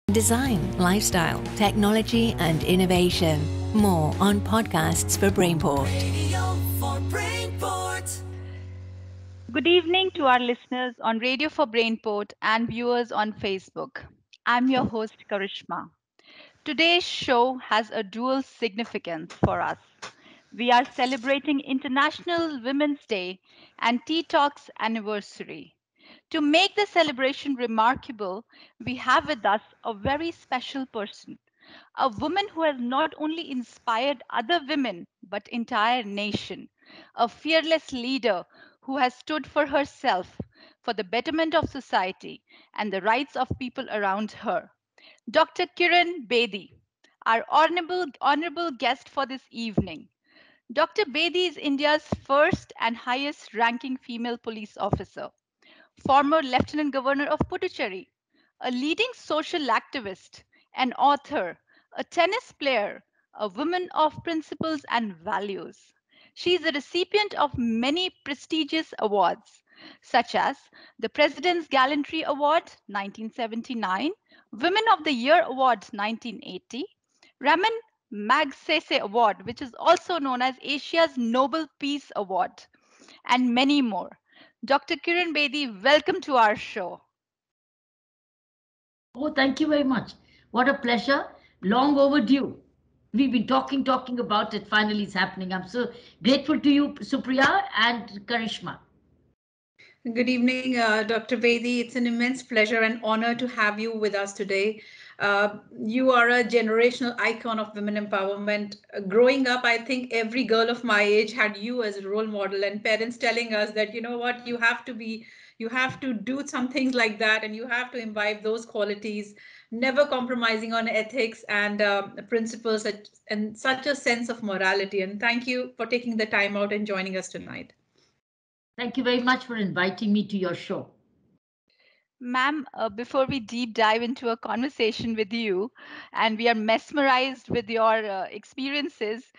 design, lifestyle, technology, and innovation. More on podcasts for Brainport. Radio for Brainport. Good evening to our listeners on Radio for Brainport and viewers on Facebook. I'm your host, Karishma. Today's show has a dual significance for us. We are celebrating International Women's Day and Tea Talks anniversary. To make the celebration remarkable, we have with us a very special person, a woman who has not only inspired other women but entire nation, a fearless leader who has stood for herself, for the betterment of society and the rights of people around her. Dr. Kiran Bedi, our honorable guest for this evening. Dr. Bedi is India's first and highest ranking female police officer, former Lieutenant Governor of Puducherry, a leading social activist, an author, a tennis player, a woman of principles and values. She is a recipient of many prestigious awards, such as the President's Gallantry Award 1979, Women of the Year Award 1980, Raman Magsaysay Award, which is also known as Asia's Nobel Peace Award, and many more. Dr. Kiran Bedi, welcome to our show. Oh, thank you very much. What a pleasure. Long overdue. We've been talking about it. Finally, it's happening. I'm so grateful to you, Supriya and Karishma. Good evening, Dr. Bedi. It's an immense pleasure and honor to have you with us today. You are a generational icon of women empowerment. Growing up, I think every girl of my age had you as a role model, and parents telling us that, you know what, you have to do some things like that, and you have to imbibe those qualities, never compromising on ethics and principles, and such a sense of morality. And thank you for taking the time out and joining us tonight. Thank you very much for inviting me to your show. Ma'am, before we deep dive into a conversation with you, and we are mesmerized with your experiences,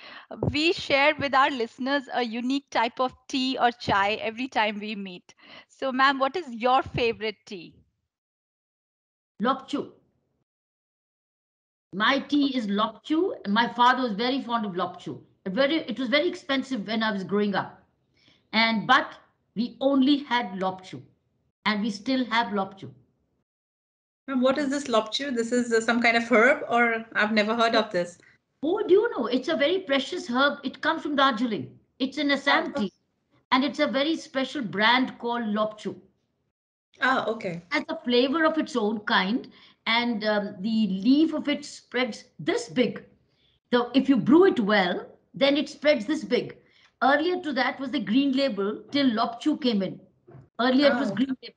we share with our listeners a unique type of tea or chai every time we meet. So, ma'am, what is your favorite tea? Lopchu. My tea is Lopchu. My father was very fond of Lopchu. It was very expensive when I was growing up. But we only had Lopchu. And we still have Lopchu. And what is this lopchu? This is some kind of herb, or I've never heard of this. Oh, do you know? It's a very precious herb. It comes from Darjeeling. It's an Assam tea. And it's a very special brand called Lopchu. Ah, okay. It has a flavor of its own kind. And the leaf of it spreads this big. So if you brew it well, then it spreads this big. Earlier to that was the green label till Lopchu came in. Earlier it was Oh. green label.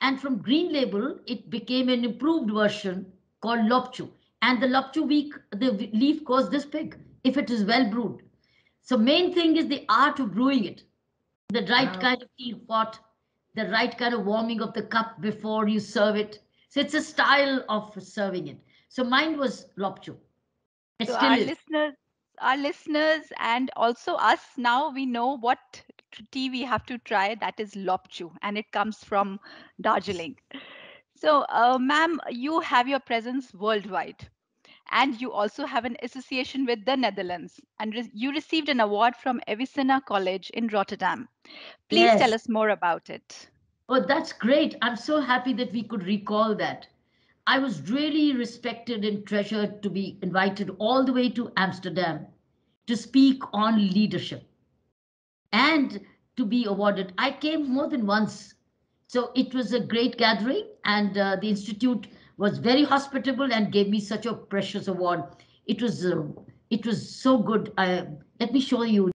And from green label, it became an improved version called Lopchu. And the Lopchu the leaf goes this big if it is well brewed. So main thing is the art of brewing it. The right kind of tea pot, the right kind of warming of the cup before you serve it. So it's a style of serving it. So mine was Lopchu. It So, still is. our listeners, and also us now, we know what tea we have to try. That is Lopchu, and it comes from Darjeeling. So, ma'am, you have your presence worldwide, and you also have an association with the Netherlands, and you received an award from Avicenna College in Rotterdam. Please tell Yes. us more about it. Oh, that's great. I'm so happy that we could recall that. I was really respected and treasured to be invited all the way to Amsterdam to speak on leadership and to be awarded. I came more than once. So it was a great gathering, and the Institute was very hospitable and gave me such a precious award. It was so good. Let me show you.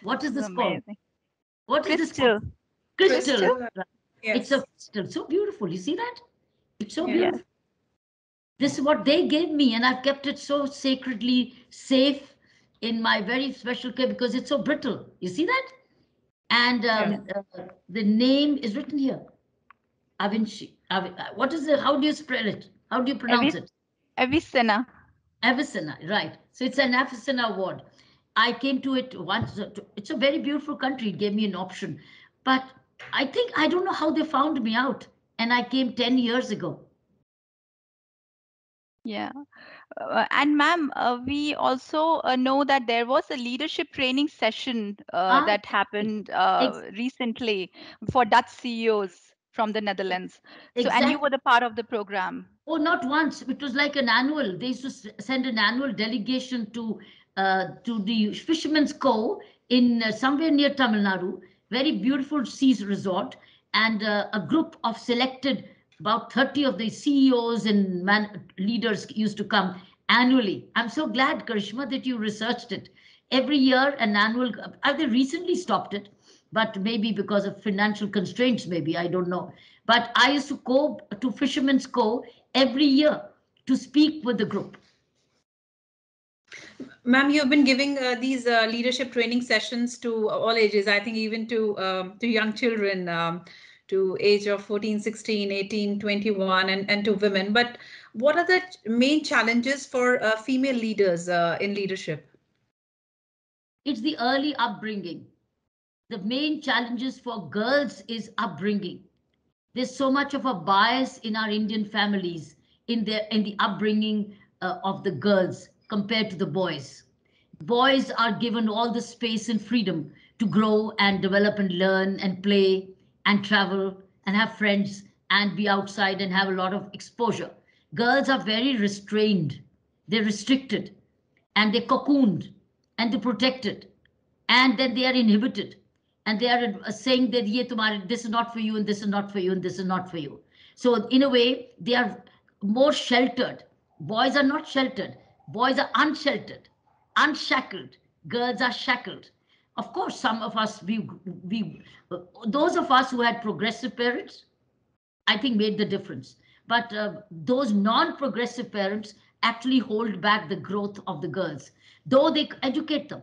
What is This is this called? amazing. What is this called? Crystal. Crystal. Crystal. It's Yes. a crystal. So beautiful. You see that? It's so Yeah. beautiful. This is what they gave me, and I've kept it so sacredly safe in my very special care because it's so brittle. You see that? And the name is written here. Avinci. What is it? How do you spell it? How do you pronounce it? Avicenna. Avicenna, right. So it's an Avicenna award. I came to it once. It's a very beautiful country. It gave me an option. But I don't know how they found me out. And I came 10 years ago. Yeah. And ma'am, we also know that there was a leadership training session Ah, that happened recently for Dutch CEOs from the Netherlands. So, and you exactly. were the part of the program. Oh, not once. It was like an annual. They used to send an annual delegation to the Fisherman's Cove in somewhere near Tamil Nadu. Very beautiful seas resort, and a group of selected about 30 of the CEOs and leaders used to come annually. I'm so glad, Karishma, that you researched it. Every year, an annual. They recently stopped it, but maybe because of financial constraints, maybe I don't know. But I used to go to Fisherman's Cove every year to speak with the group. Ma'am, you've been giving these leadership training sessions to all ages, I think even to young children, to age of 14, 16, 18, 21, and to women. But what are the main challenges for female leaders in leadership? It's the early upbringing. The main challenges for girls is upbringing. There's so much of a bias in our Indian families in the upbringing of the girls compared to the boys. Boys are given all the space and freedom to grow and develop and learn and play and travel and have friends and be outside and have a lot of exposure. Girls are very restrained, they're restricted, and they're cocooned and they're protected, and then they are inhibited, and they are saying that ye tumhare, this is not for you and this is not for you and this is not for you. So in a way they are more sheltered. Boys are not sheltered, boys are unsheltered, unshackled. Girls are shackled. Of course, some of us, we those of us who had progressive parents, I think made the difference. But those non-progressive parents actually hold back the growth of the girls, though they educate them.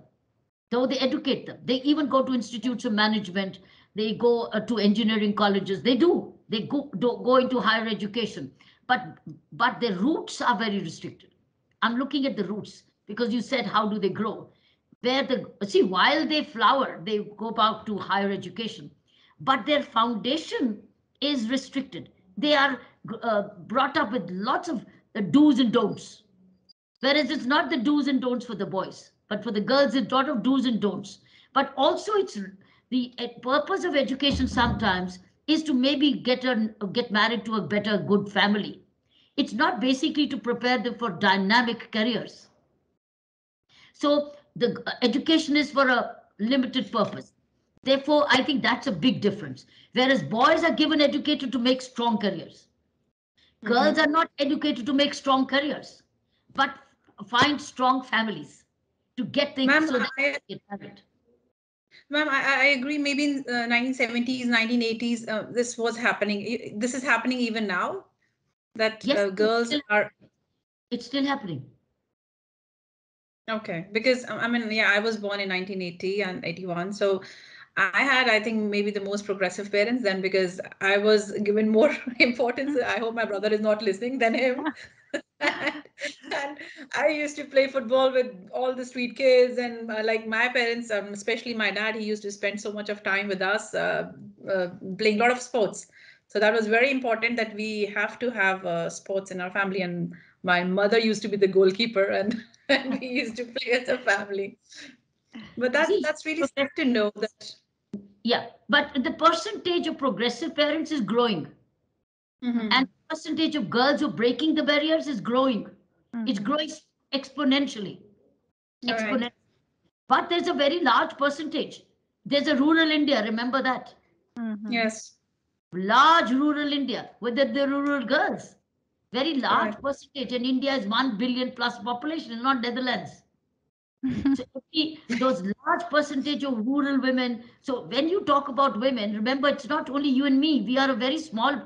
Though they educate them, they even go to institutes of management. They go to engineering colleges. They do. They go into higher education, but their roots are very restricted. I'm looking at the roots because you said how do they grow? Where the see while they flower, they go back to higher education, but their foundation is restricted. They are brought up with lots of do's and don'ts. Whereas it's not the do's and don'ts for the boys, but for the girls, it's a lot of do's and don'ts. But also, it's the purpose of education sometimes is to maybe get married to a better, good family. It's not basically to prepare them for dynamic careers. So the education is for a limited purpose. Therefore, I think that's a big difference. Whereas boys are given educated to make strong careers. Girls Mhm. are not educated to make strong careers, but find strong families to get the Ma'am, so that I, they get married. I agree. Maybe in 1970s, 1980s, this was happening. This is happening even now, that Yes, girls are it's still happening. okay. Because I mean, yeah, I was born in 1980 and 81, so I had, I think, maybe the most progressive parents then because I was given more importance. I hope my brother is not listening than him. And I used to play football with all the street kids, and like my parents, especially my dad, he used to spend so much of time with us, playing a lot of sports. So that was very important that we have to have sports in our family. And my mother used to be the goalkeeper, and, and we used to play as a family. But See, that's really sad progressive to know parents, that. yeah, but the percentage of progressive parents is growing, and Mhm. the percentage of girls who are breaking the barriers is growing. It's Mhm. growing exponentially, All right. exponentially. But there's a very large percentage. There's a rural India, remember that? Mhm. Yes. Large rural India with the rural girls. Very large Correct. percentage, and India is 1 billion plus population, not Netherlands. So those large percentage of rural women. So when you talk about women, remember it's not only you and me. We are a very small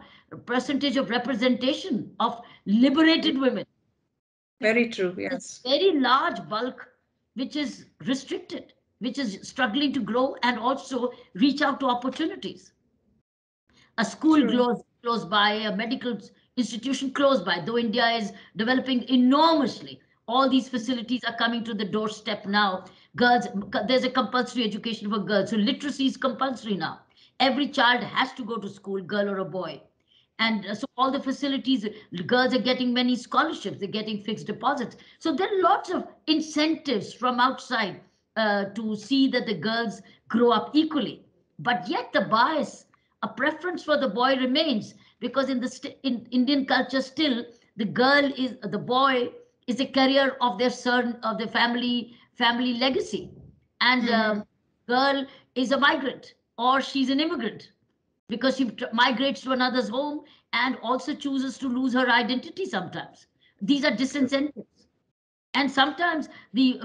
percentage of representation of liberated women. Very true. There's Yes. a very large bulk which is restricted, which is struggling to grow and also reach out to opportunities. A school True. close by, a medical institution close by, though India is developing enormously. All these facilities are coming to the doorstep now. Girls, there's a compulsory education for girls. So literacy is compulsory now. Every child has to go to school, girl or a boy. And so all the facilities, girls are getting many scholarships, they're getting fixed deposits. So there are lots of incentives from outside to see that the girls grow up equally. But yet the bias, a preference for the boy remains, because in Indian culture still the boy is a carrier of their son, of their family legacy, and girl is a migrant or she's an immigrant because she migrates to another's home and also chooses to lose her identity sometimes. These are disincentives. And sometimes the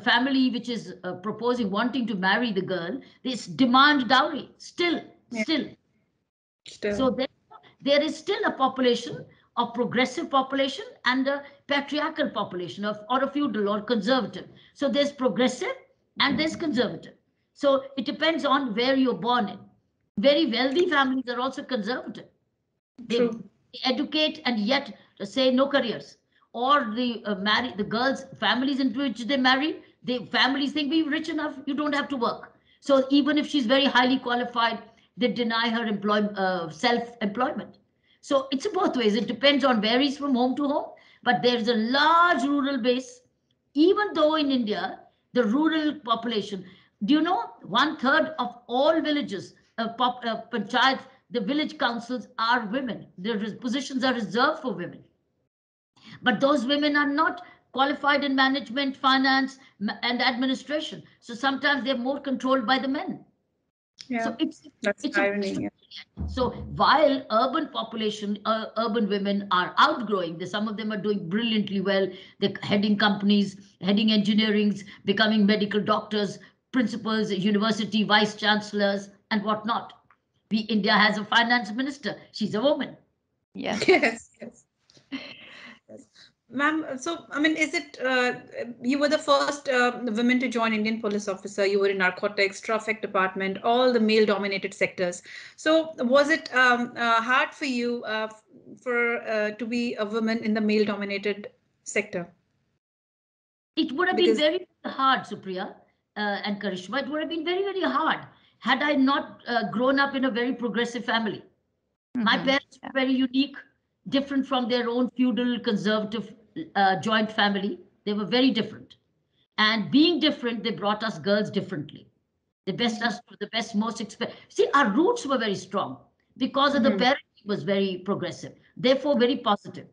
family which is proposing, wanting to marry the girl, they demand dowry still, Yeah. still. So Still. there is still a population of progressive population and a patriarchal population of or a feudal or conservative. So there's progressive and there's conservative. So it depends on where you're born in. Very wealthy families are also conservative. They True. educate and yet say no careers. Or the marry the girls' families into which they marry, the families think we're rich enough, you don't have to work. So even if she's very highly qualified, they deny her self-employment. So it's both ways. It depends on varies from home to home, but there's a large rural base. Even though in India, the rural population, do you know, one third of all villages, panchayats, the village councils are women. Their positions are reserved for women. But those women are not qualified in management, finance, and administration. So sometimes they're more controlled by the men. Yeah. So That's it's the a irony. Yeah. so while urban population, urban women are outgrowing, some of them are doing brilliantly well. They're heading companies, heading engineerings, becoming medical doctors, principals, university vice chancellors, and whatnot. India has a finance minister. She's a woman. Yes. Yes. Yes. Yes. Ma'am, so I mean, is it you were the first women to join Indian police officer? You were in narcotics, traffic department, all the male-dominated sectors. So was it hard for you for to be a woman in the male-dominated sector? It would have been Because very hard, Supriya and Karishma. It would have been very, very hard had I not grown up in a very progressive family. My Mm-hmm. parents were very unique, different from their own feudal conservative joint family. They were very different. And being different, they brought us girls differently. They best us to the best, most See, our roots were very strong because of the Mhm. parenting was very progressive, therefore very positive,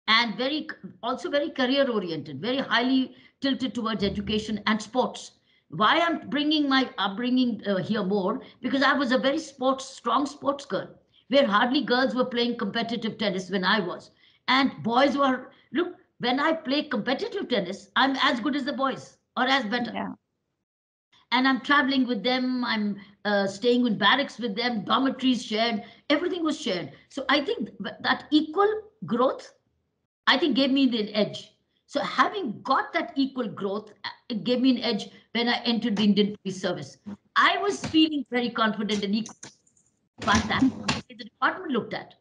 and very also very career oriented, very highly tilted towards education and sports. Why I'm bringing my upbringing here more, because I was a very strong sports girl, where hardly girls were playing competitive tennis when I was, and boys were, look, when I play competitive tennis, I'm as good as the boys or as better, Yeah. and I'm traveling with them. I'm staying in barracks with them, dormitories shared, everything was shared. So I think that equal growth, I think, gave me the edge. So having got that equal growth, it gave me an edge when I entered the Indian Police Service. I was feeling very confident and equal, but that's not the way the department looked at.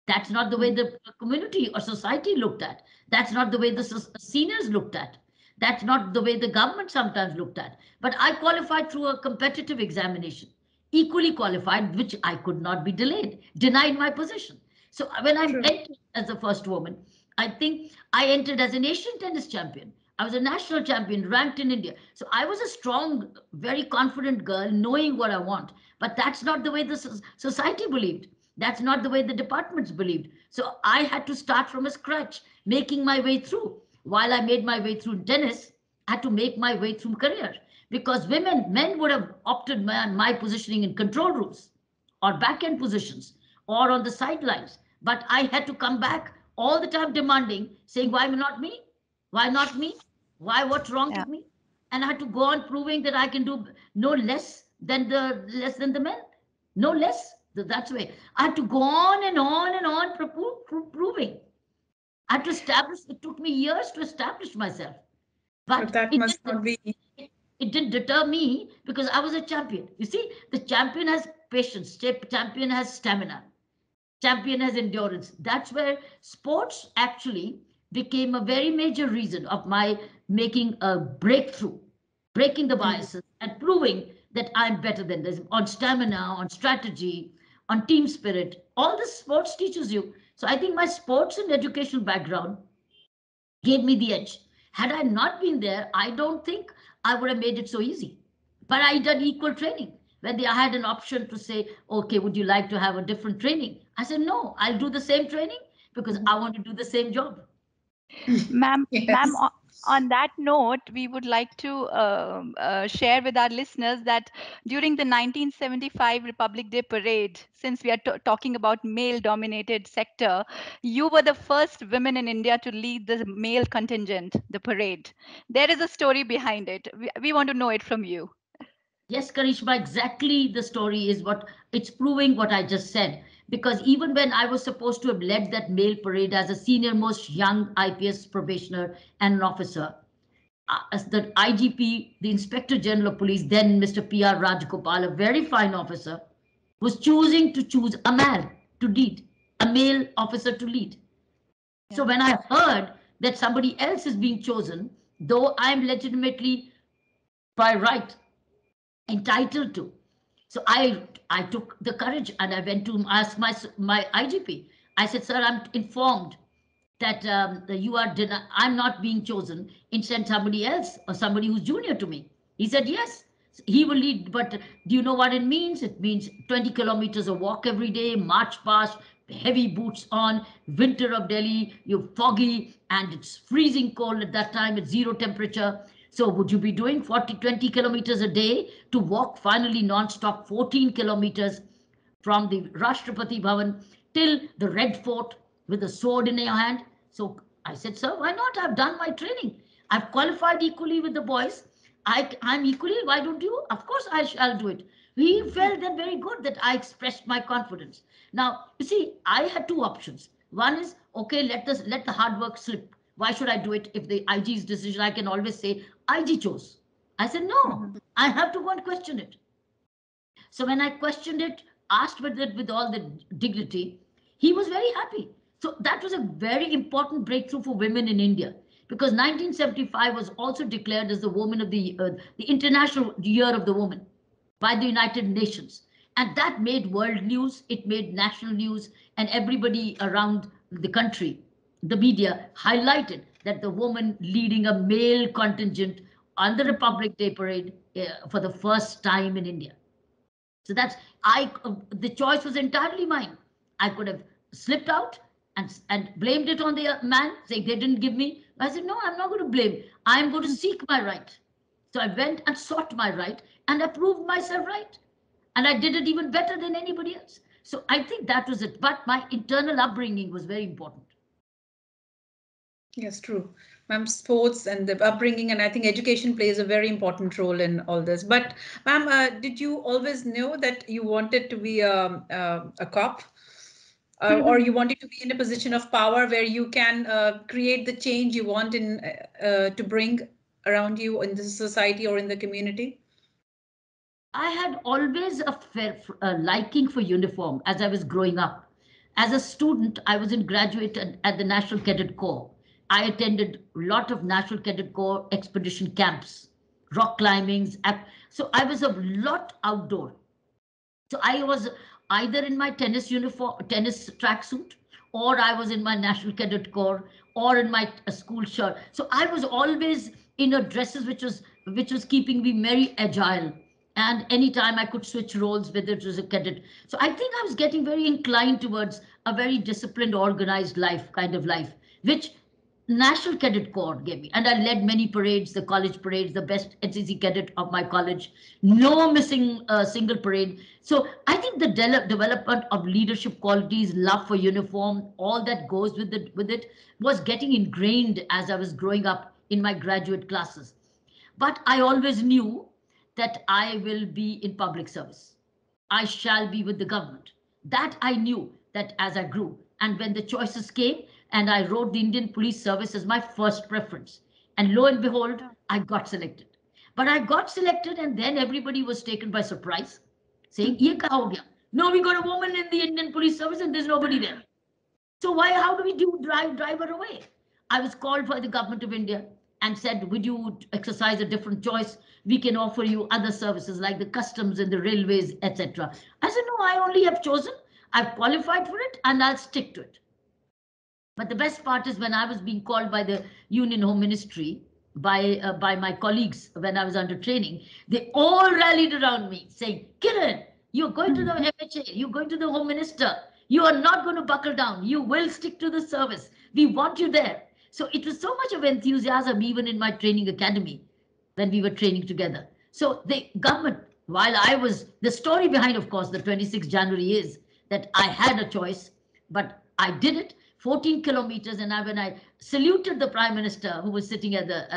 That's not the way the community or society looked at. That's not the way the seniors looked at. That's not the way the government sometimes looked at. But I qualified through a competitive examination, equally qualified, which I could not be denied my position. So when I True. entered as the first woman, I think I entered as an Asian tennis champion. I was a national champion, ranked in India. So I was a strong, very confident girl, knowing what I want. But that's not the way the society believed. That's not the way the departments believed. So I had to start from a scratch, making my way through. While I made my way through tennis, I had to make my way through career, because men would have opted my positioning in control rooms or back end positions or on the sidelines. But I had to come back all the time demanding, saying, why not me? Why not me? Why, what's wrong Yeah. with me? And I had to go on proving that I can do no less than the men, no less. That's the way. I had to go on and on and on proving. I had to establish. It took me years to establish myself, But but that it must didn't. not be. It didn't deter me because I was a champion. You see, the champion has patience. Champion has stamina. Champion has endurance. That's where sports actually became a very major reason of my making a breakthrough, breaking the Mhm. biases and proving that I'm better than this on stamina, on strategy, on team spirit. All this sports teaches you. So I think my sports and educational background gave me the edge. Had I not been there, I don't think I would have made it so easy. But I did equal training. When I had an option to say, okay, would you like to have a different training? I said, no, I'll do the same training because I want to do the same job. Ma'am, Yes. on that note, we would like to share with our listeners that during the 1975 Republic Day parade, since we are talking about male-dominated sector, you were the first women in India to lead the male contingent, the parade. There is a story behind it. We want to know it from you. Yes, Karishma, exactly the story is what it's proving what I just said. Because even when I was supposed to have led that male parade as a senior most young IPS probationer and an officer, as the IGP, the Inspector General of Police, then Mr. P.R. Rajgopal, a very fine officer, was choosing to choose a man to lead, a male officer to lead. So Yeah. when I heard that somebody else is being chosen, though I'm legitimately by right entitled to. So I took the courage and I went to ask my IGP. I said, sir, I'm informed that you are I'm not being chosen. Instead, somebody else or somebody who's junior to me. He said, yes, he will lead. But do you know what it means? It means 20 kilometers of walk every day, march past, heavy boots on, winter of Delhi, you're foggy, and it's freezing cold at that time, it's zero temperature. So would you be doing 20 kilometers a day to walk finally non-stop 14 kilometers from the Rashtrapati Bhavan till the Red Fort with a sword in your hand? So I said, sir, why not? I've done my training. I've qualified equally with the boys. I'm equally, why don't you? Of course I shall do it. He felt that very good that I expressed my confidence. Now, you see, I had two options. One is, okay, let the hard work slip. Why should I do it if the IG's decision, I can always say, IG chose. I said, no, Mhm. I have to go and question it. So when I questioned it, asked with it with all the dignity, he was very happy. So that was a very important breakthrough for women in India because 1975 was also declared as the Woman of the International Year of the Woman by the United Nations. And that made world news, it made national news, and everybody around the country, the media, highlighted that the woman leading a male contingent on the Republic Day parade for the first time in India. So that's the choice was entirely mine. I could have slipped out and blamed it on the man, saying they didn't give me. I said, no, I'm not going to blame. I'm going to seek my right. So I went and sought my right and I proved myself right. And I did it even better than anybody else. So I think that was it. But my internal upbringing was very important. Yes, true. Ma'am, sports and the upbringing, and I think education plays a very important role in all this. But, ma'am, did you always know that you wanted to be a cop? Or you wanted to be in a position of power where you can create the change you want to bring around you in the society or in the community? I had always a liking for uniform as I was growing up. As a student, I was in graduate at the National Cadet Corps. I attended a lot of National Cadet Corps expedition camps, rock climbings. So I was a lot outdoor. So I was either in my tennis uniform, tennis tracksuit, or I was in my National Cadet Corps, or in my school shirt. So I was always in a dresses which was keeping me very agile. And anytime I could switch roles, whether it was a cadet. So I think I was getting very inclined towards a very disciplined, organized life, kind of life, which National Cadet Corps gave me, and I led many parades, the college parades, the best NCC cadet of my college. No missing a single parade. So I think the development of leadership qualities, love for uniform, all that goes with it, was getting ingrained as I was growing up in my graduate classes. But I always knew that I will be in public service. I shall be with the government. That I knew that as I grew. And when the choices came, and I wrote the Indian Police Service as my first preference. And lo and behold, I got selected. But I got selected, and then everybody was taken by surprise, saying, Ye kaha ho gaya? No, we got a woman in the Indian Police Service, and there's nobody there. So how do we drive her away? I was called by the government of India and said, would you exercise a different choice? We can offer you other services like the customs and the railways, etc. I said, no, I only have chosen I've qualified for it and I'll stick to it. But the best part is when I was being called by the Union Home Ministry, by my colleagues when I was under training, they all rallied around me saying, Kiran, you're going to the MHA, you're going to the Home Minister. You are not going to buckle down. You will stick to the service. We want you there. So it was so much of enthusiasm even in my training academy when we were training together. So the government, while I was, the story behind, of course, the 26th January is that I had a choice, but I did it 14 kilometers. And when I saluted the Prime Minister who was sitting at the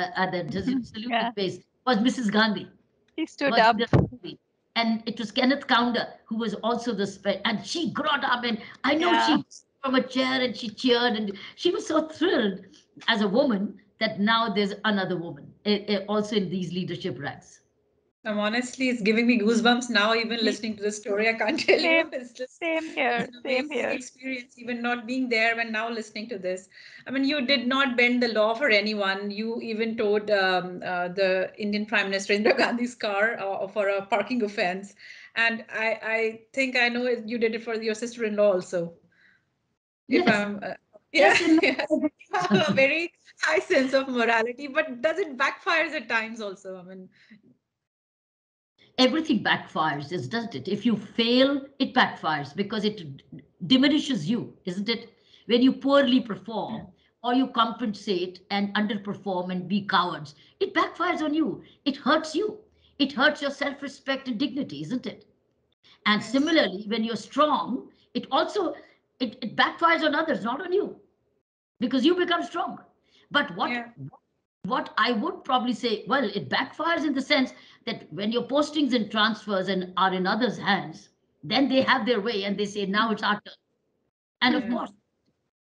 saluting Yeah, place was Mrs. Gandhi, he stood was up. Indira Gandhi. And it was Kenneth Kaunda who was also the and she got up and I know Yeah. she from a chair and she cheered and she was so thrilled as a woman that now there's another woman also in these leadership ranks. Honestly, it's giving me goosebumps now, even listening to the story. I can't tell you. Same, It's just same it's here. an Same amazing here. experience, even not being there when now listening to this. I mean, you did not bend the law for anyone. You even towed the Indian Prime Minister Indira Gandhi's car for a parking offense. And I think I know you did it for your sister-in-law also. If Yes, yeah, yes, and yes, you have a very high sense of morality, but does it backfires at times also? I mean, everything backfires, doesn't it? If you fail, it backfires because it diminishes you, isn't it? When you poorly perform or you compensate and underperform and be cowards, it backfires on you. It hurts you. It hurts your self-respect and dignity, isn't it? And yes, similarly, when you're strong, it also it backfires on others, not on you, because you become strong. But yeah. what I would probably say, well, it backfires in the sense that when your postings and transfers and are in others' hands, then they have their way and they say, now it's our turn. And Yeah.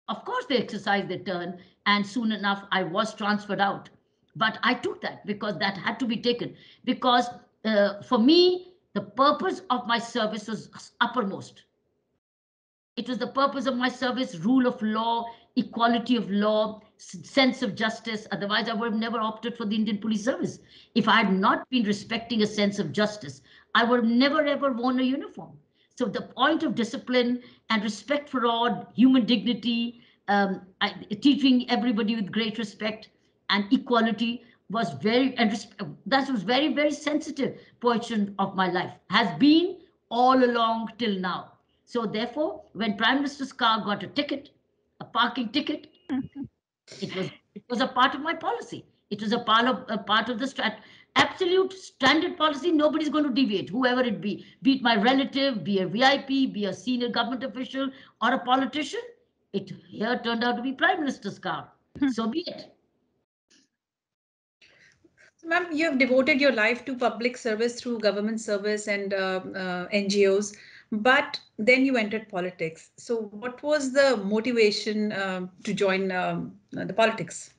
of course, they exercised their turn, and soon enough, I was transferred out. But I took that because that had to be taken. Because for me, the purpose of my service was uppermost. It was the purpose of my service, rule of law, equality of law, sense of justice. Otherwise, I would have never opted for the Indian Police Service. If I had not been respecting a sense of justice, I would have never ever worn a uniform. So the point of discipline and respect for all, human dignity, teaching everybody with great respect and equality was very, and that was very, very sensitive portion of my life, has been all along till now. So therefore, when Prime Minister's car got a ticket, a parking ticket, it was a part of my policy. It was a part of the absolute standard policy. Nobody's going to deviate, whoever it be it my relative, be a VIP, be a senior government official, or a politician. It here turned out to be Prime Minister's car. So be it. So, ma'am, you have devoted your life to public service through government service and NGOs, but then you entered politics. So, what was the motivation to join the politics?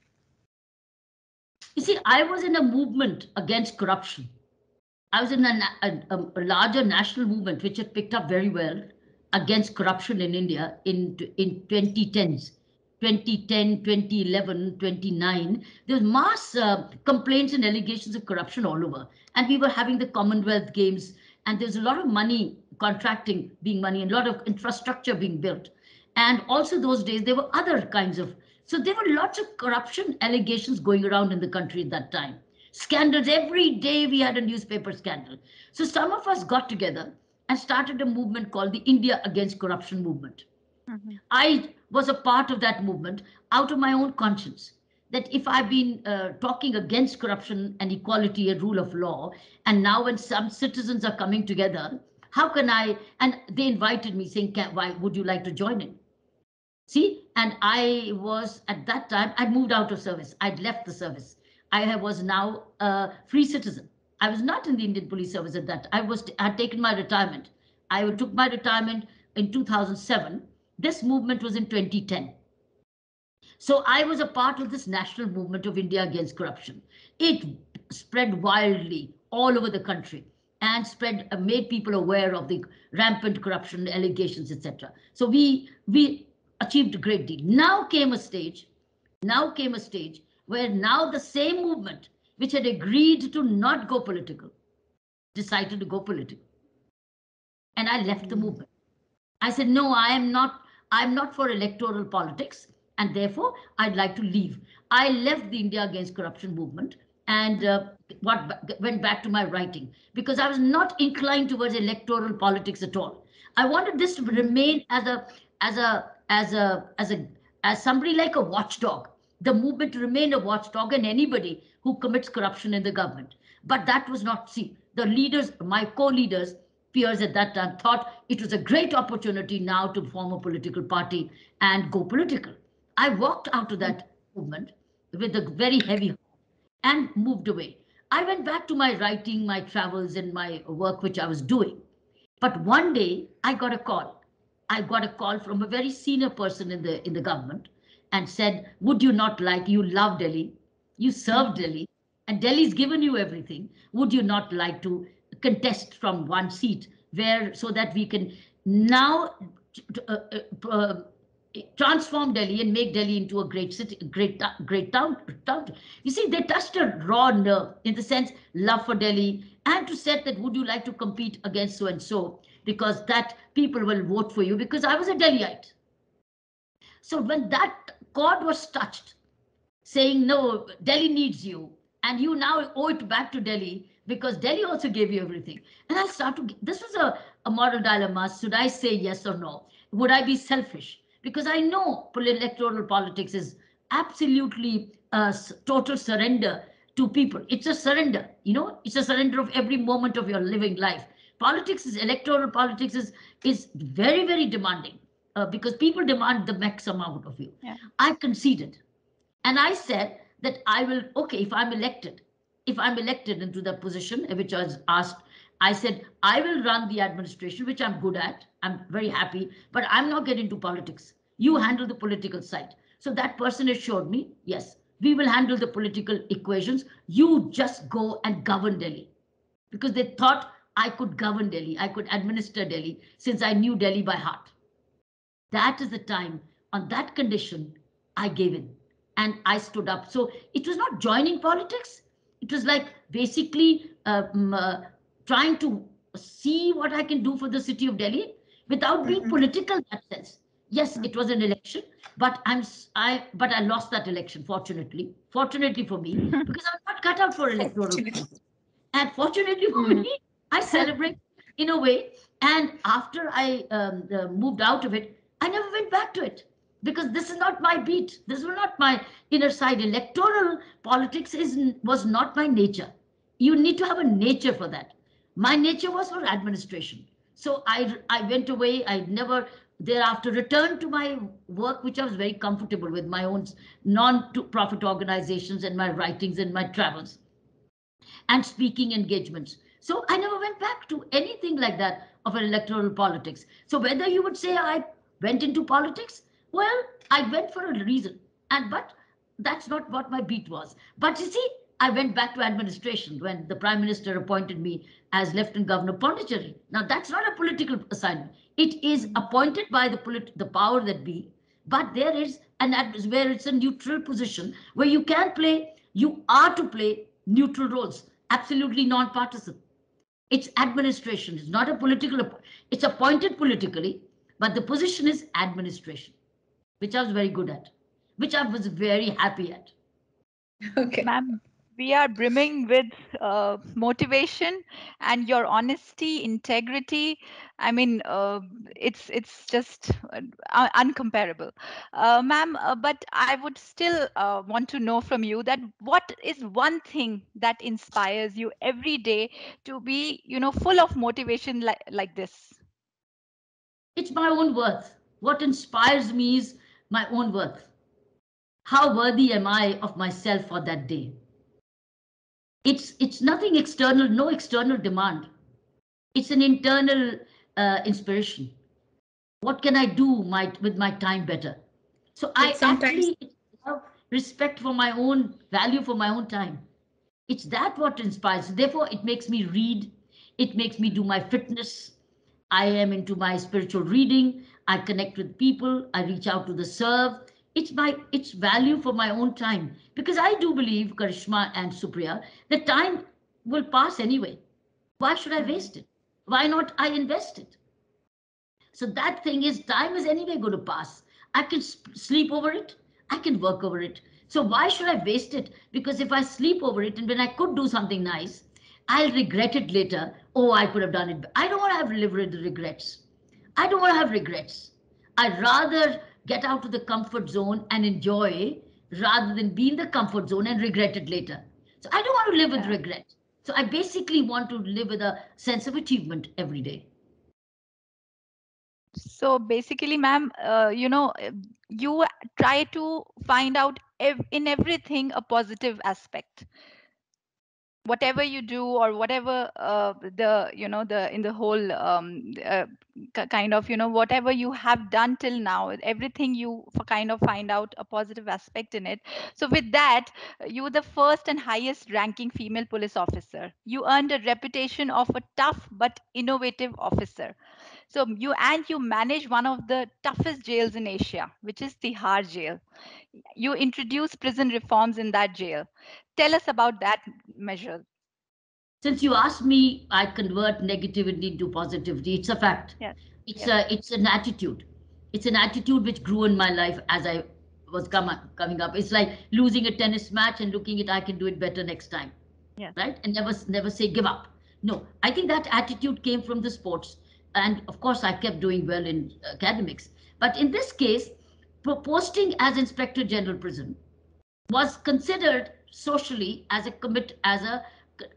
You see, I was in a movement against corruption. I was in a larger national movement which had picked up very well against corruption in India in 2010s. 2010, 2011, 29, there was mass complaints and allegations of corruption all over. And we were having the Commonwealth Games, and there's a lot of money, contracting being money, and a lot of infrastructure being built. And also those days, there were other kinds of, so there were lots of corruption allegations going around in the country at that time. Scandals, every day we had a newspaper scandal. So some of us got together and started a movement called the India Against Corruption movement. Mhm. I was a part of that movement out of my own conscience. That if I've been talking against corruption and equality and rule of law, and now when some citizens are coming together, how can I? And they invited me saying, why would you like to join in? See, and I was at that time, I'd moved out of service. I'd left the service. Was now a free citizen. I was not in the Indian Police Service at that. Had taken my retirement. I took my retirement in 2007. This movement was in 2010. So I was a part of this national movement of India against corruption. It spread wildly all over the country and made people aware of the rampant corruption allegations, etc. So we achieved a great deal. Now came a stage where now the same movement which had agreed to not go political decided to go political, and I left the movement. I said, no, I'm not for electoral politics, and therefore I'd like to leave. I left the India Against Corruption movement and went back to my writing because I was not inclined towards electoral politics at all. I wanted this to remain as somebody like a watchdog, the movement to remain a watchdog and anybody who commits corruption in the government. But that was not, see, the leaders, my co-leaders, peers at that time thought it was a great opportunity now to form a political party and go political. I walked out of that movement with a very heavy heart and moved away. I went back to my writing, my travels, and my work which I was doing. But one day I got a call. I got a call from a very senior person in the government and said, would you not like, you love Delhi, you serve Delhi, and Delhi's given you everything. Would you not like to contest from one seat where so that we can now uh, uh, uh, transform Delhi and make Delhi into a great city, great town. You see, they touched a raw nerve in the sense love for Delhi and to said that would you like to compete against so and so because that people will vote for you because I was a Delhiite. So when that chord was touched, saying, no, Delhi needs you, and you now owe it back to Delhi because Delhi also gave you everything. And I start to, this was a moral dilemma. Should I say yes or no? Would I be selfish? Because I know electoral politics is absolutely total surrender to people. It's a surrender, it's a surrender of every moment of your living life. Politics is, electoral politics is very, very demanding because people demand the max amount of you. Yeah. I conceded. And I said that I will, okay, if I'm elected into the position which I was asked, I said, I will run the administration, which I'm good at. I'm very happy, but I'm not getting into politics. You handle the political side. So that person assured me, yes, we will handle the political equations. You just go and govern Delhi. Because they thought I could govern Delhi, I could administer Delhi, since I knew Delhi by heart. That is the time, on that condition, I gave in and I stood up. So it was not joining politics. It was like basically trying to see what I can do for the city of Delhi without being political in that sense. Yes, it was an election, but I lost that election, fortunately. Fortunately for me, because I'm not cut out for electoral Fortunately. politics. And fortunately for me, I celebrate in a way. And after I moved out of it, I never went back to it because this is not my beat. This was not my inner side. Electoral politics was not my nature. You need to have a nature for that. My nature was for administration. So I went away. I never thereafter returned to my work, which I was very comfortable with, my own non-profit organizations and my writings and my travels and speaking engagements. So I never went back to anything like that of an electoral politics. So whether you would say I went into politics, well, I went for a reason. And but that's not what my beat was. But you see, I went back to administration when the Prime Minister appointed me as Lieutenant Governor of Puducherry. Now that's not a political assignment. It is appointed by the power that be, but there is an where it's a neutral position where you are to play neutral roles, absolutely non-partisan. It's administration. It's not a political. It's appointed politically, but the position is administration, which I was very good at, which I was very happy at. Okay. Ma'am, we are brimming with motivation and your honesty, integrity. I mean, it's just uncomparable, ma'am. But I would still want to know from you that what is one thing that inspires you every day to be, full of motivation like this. It's my own worth. What inspires me is my own worth. How worthy am I of myself for that day? It's nothing external, no external demand. It's an internal inspiration. What can I do with my time better? So I It's sometimes actually have respect for my own value for my own time. It's that what inspires. Therefore, it makes me read. It makes me do my fitness. I am into my spiritual reading. I connect with people. I reach out to the serve. It's value for my own time because I do believe, Karishma and Supriya, that time will pass anyway. Why should I waste it? Why not I invest it? So that thing is, time is anyway going to pass. I can sleep over it. I can work over it. So why should I waste it? Because if I sleep over it and when I could do something nice, I'll regret it later. Oh, I could have done it. I don't want to have live with regrets. I don't want to have regrets. I'd rather get out of the comfort zone and enjoy rather than be in the comfort zone and regret it later. So I don't want to live with Yeah. regret. So I basically want to live with a sense of achievement every day. So basically, ma'am, you try to find out in everything a positive aspect. Whatever you do, or whatever the the in the whole kind of whatever you have done till now, everything you kind of find out a positive aspect in it. So with that, you were the first and highest ranking female police officer. You earned a reputation of a tough but innovative officer. So you manage one of the toughest jails in Asia, which is Tihar jail. You introduce prison reforms in that jail. Tell us about that measure. Since you asked me, I convert negativity into positivity. It's a fact. Yes. It's Yes. a it's an attitude. It's an attitude which grew in my life as I was coming up. It's like losing a tennis match and looking at I can do it better next time, Yes. right? And never say give up. No, I think that attitude came from the sports, and of course I kept doing well in academics. But in this case, posting as inspector general prison was considered socially as a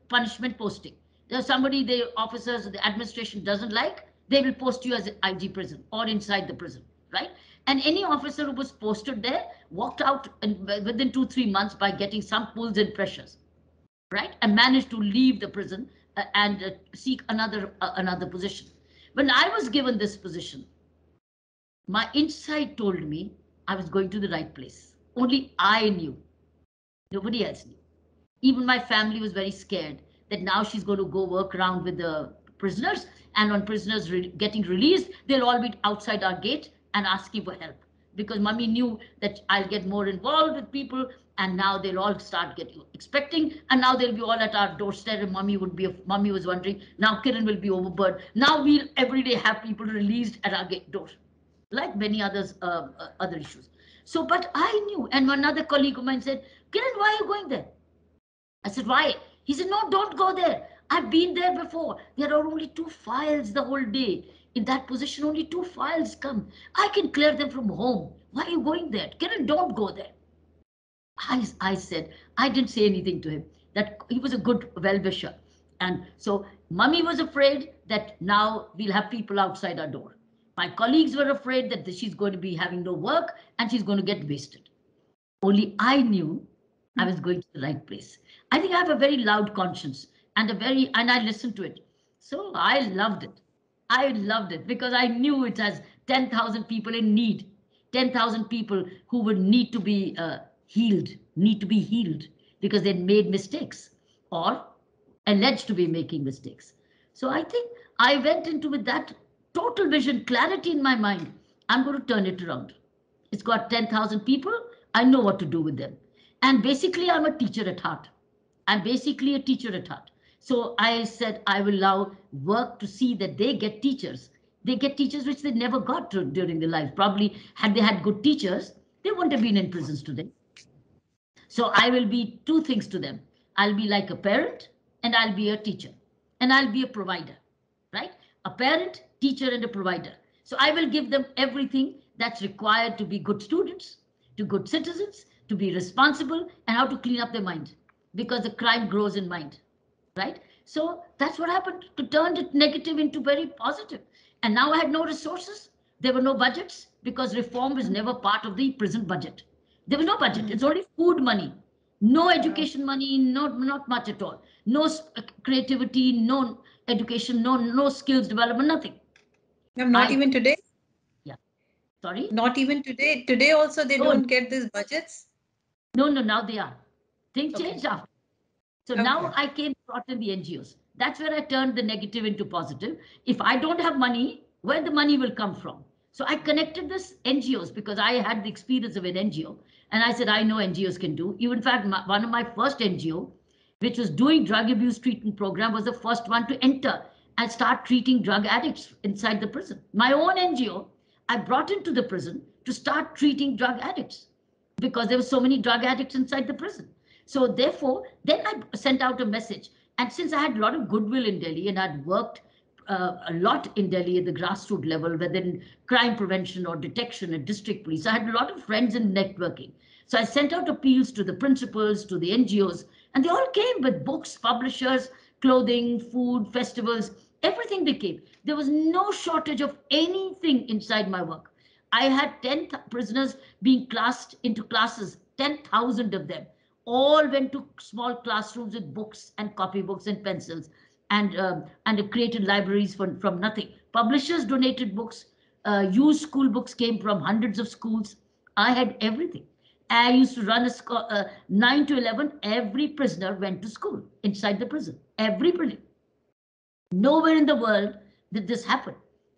punishment posting. There's somebody the officers, the administration doesn't like, they will post you as an IG prison or inside the prison, right? And any officer who was posted there walked out within 2 3 months by getting some pulls and pressures, right? And managed to leave the prison and seek another position. When I was given this position, my inside told me I was going to the right place. Only I knew. Nobody else knew. Even my family was very scared that now she's going to go work around with the prisoners, and on prisoners getting released, they'll all be outside our gate and asking for help because mummy knew that I'll get more involved with people, and now they'll all start getting expecting, and now they'll be all at our doorstep. And mummy was wondering, now Kiran will be overburdened. Now we'll every day have people released at our gate door, like many others, other issues. So, but I knew, and another colleague of mine said, Kiran, why are you going there? I said, why? He said, no, don't go there. I've been there before. There are only 2 files the whole day. In that position, only 2 files come. I can clear them from home. Why are you going there? Kiran, don't go there. I said, I didn't say anything to him. That he was a good well-wisher. And so mummy was afraid that now we'll have people outside our door. My colleagues were afraid that she's going to be having no work and she's going to get wasted. Only I knew I was going to the right place. I think I have a very loud conscience and I listened to it. So I loved it. I loved it because I knew it has 10,000 people in need, 10,000 people who would need to be healed because they made mistakes or alleged to be making mistakes. So I think I went into with that total vision, clarity in my mind. I'm going to turn it around. It's got 10,000 people. I know what to do with them. And basically, I'm a teacher at heart. I'm basically a teacher at heart. So I said I will allow work to see that they get teachers. They get teachers which they never got to during their life. Probably had they had good teachers, they wouldn't have been in prisons today. So I will be two things to them. I'll be like a parent and I'll be a teacher and I'll be a provider, right? A parent, teacher, and a provider. So I will give them everything that's required to be good students, to good citizens, to be responsible, and how to clean up their mind because the crime grows in mind, right? So that's what happened to turn it negative into very positive. And now I had no resources. There were no budgets because reform was never part of the prison budget. There was no budget. It's only food money, no education money, not much at all. No creativity, no education, no skills development, nothing. Not I even today. Yeah, sorry. Not even today. Today also they No, don't get these budgets. no. Now they are. Things Okay. changed after. So now Okay. I came brought in the NGOs. That's where I turned the negative into positive. If I don't have money, where the money will come from? So I connected this NGOs because I had the experience of an NGO. And I said, I know NGOs can do. You, in fact, one of my first NGO, which was doing drug abuse treatment program, was the first one to enter I start treating drug addicts inside the prison. My own NGO, I brought into the prison to start treating drug addicts because there were so many drug addicts inside the prison. So therefore, then I sent out a message. And since I had a lot of goodwill in Delhi and I'd worked a lot in Delhi at the grassroots level, whether in crime prevention or detection and district police, I had a lot of friends in networking. So I sent out appeals to the principals, to the NGOs, and they all came with books, publishers, clothing, food, festivals, everything they came. There was no shortage of anything inside my work. I had 10 prisoners being classed into classes, 10,000 of them. All went to small classrooms with books and copybooks and pencils and created libraries from nothing. Publishers donated books, used school books came from hundreds of schools. I had everything. I used to run 9 to 11. Every prisoner went to school inside the prison. Every prisoner. Nowhere in the world did this happen.